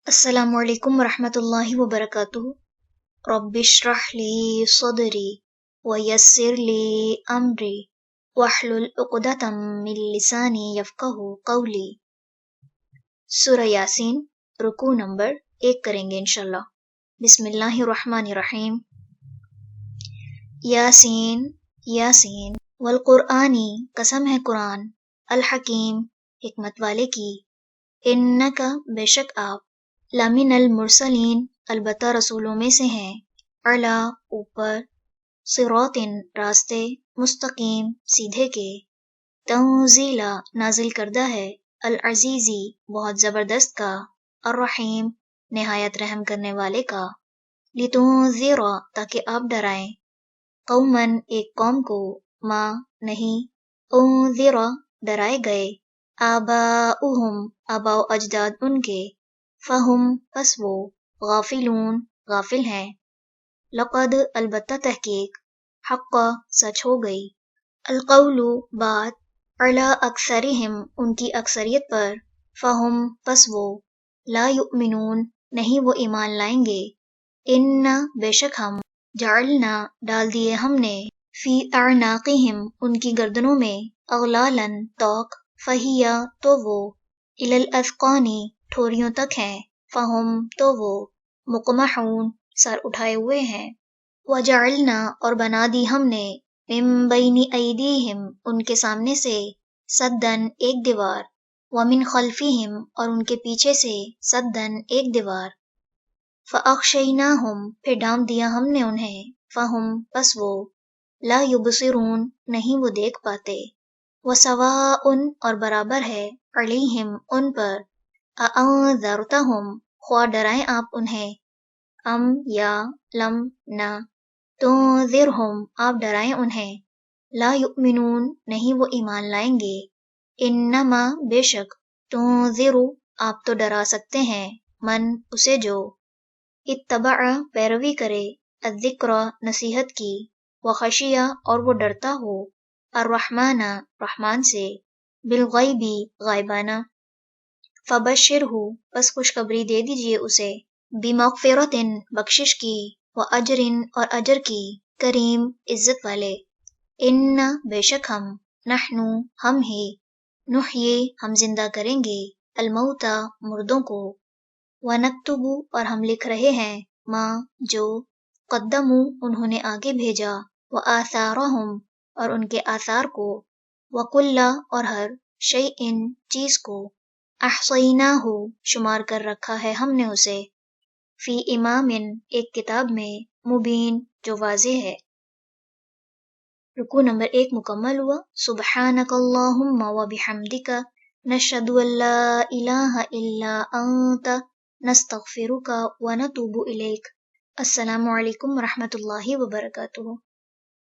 अस्सलामु अलैकुम वरहमतुल्लाहि वबरकातुहू। रब्बिश्रह ली सदरी वयस्सिर ली अमरी वहलुल उक़दतम मिन लिसानी यफ़क़हू क़ौली। सूरह यासीन, रुकू नंबर 1 करेंगे इंशाल्लाह। बिस्मिल्लाहिर्रहमानिर्रहीम। यासीन यासीन वल क़ुरआनी, कसम है कुरान, अल हकीम, हिकमत वाले की। इन्नका, बेशक आप, लमिनल मुरसलीन, अलबत्ता रसूलों में से हैं, अला, ऊपर, सिरातिन, रास्ते, मुस्तकीम, सीधे के। तंजीला, नाजिल करदा है, अल अजीजी, बहुत ज़बरदस्त का, अर्रहीम, निहायत रहम करने वाले का। लितुंज़िरा, ताकि आप डराएं, कौमन, एक कौम को, मा, नहीं, उन्ज़िरा, डराए गए, आबाउहुम, आबाओ अजदाद उनके, फ़हुम, बस वो, गाफिलून, गाफिल हैं। लक़द, अलबत्ता तहकीक, हक़्क़ा, सच हो गई, अलक़ौलु, बात, अला अक्सरिहिम, उनकी अक्सरियत पर, फ़हुम, बस वो, ला युमिनून, नहीं वो ईमान लाएंगे। इन्ना, बेशक हम, जअलना, डाल दिए हमने, फ़ी अअनाक़िहिम, उनकी गर्दनों में, अग़लालन, तोक, फ़हिया, तो वो, इलल अज़क़ानी, ठोरियों तक हैं, फ़हुम, तो वो, मुक़महून, सर उठाए हुए हैं। वजअलना, और बना दी हमने, मिन बैनि अयदीहिम, उनके सामने से, सद्दन, एक दीवार, व मिन खल्फ़िहिम, और उनके पीछे से, सद्दन, एक दीवार। फ़अग़शयनाहुम, फिर ढांप दिया हमने उन्हें, फ़हुम, बस वो, ला युबसिरून, नहीं वो देख पाते। वसवाउन, और बराबर है, अलैहिम, उन पर, अअंज़रतहुम, ख्वा डराएं आप उन्हें, अम, या, लम, न, तुंज़िरहुम, आप डराएं उन्हें, ला युमिनून, नहीं वो ईमान लाएंगे। इन्नमा, बेशक, तुंज़िरु, आप तो डरा सकते हैं, मन, उसे जो, इत्तबअ, पैरवी करे, अज़्ज़िक्रा, नसीहत की, व खशिया, और वो डरता हो, अर्रहमाना, रहमान से, बिलग़ैबी, ग़ायबाना। फ़बश्शिरहु, बस खुशखबरी दे दीजिए उसे, बिमग़फ़िरतिन, बख्शिश की, व अजरिन, और अजर की, करीम, इज़्ज़त वाले। इन्ना, बेशक हम, नहनु, हम ही, नुह्यी, हम जिंदा करेंगे, अलमौता, मुर्दों को, व नक्तुबु, और हम लिख रहे हैं, मा, जो, क़द्दमू, उन्होंने आगे भेजा, व आसारहुम, और उनके आसार को, व कुल्ला, और हर, शैइन, चीज़ को, अहसैनाहु, शुमार कर रखा है हमने उसे, फ़ी इमामिन, एक किताब में, मुबीन, जो वाज़ेह है। रुकू नंबर 1 मुकम्मल हुआ। सुब्हानकल्लाहुम्मा व बिहम्दिका, नशहदु अल्ला इलाहा इल्ला अंता, नस्तग़फिरुका व नतूबु इलैक। अस्सलामु अलैकुम वरहमतुल्लाहि वबरकातुहू।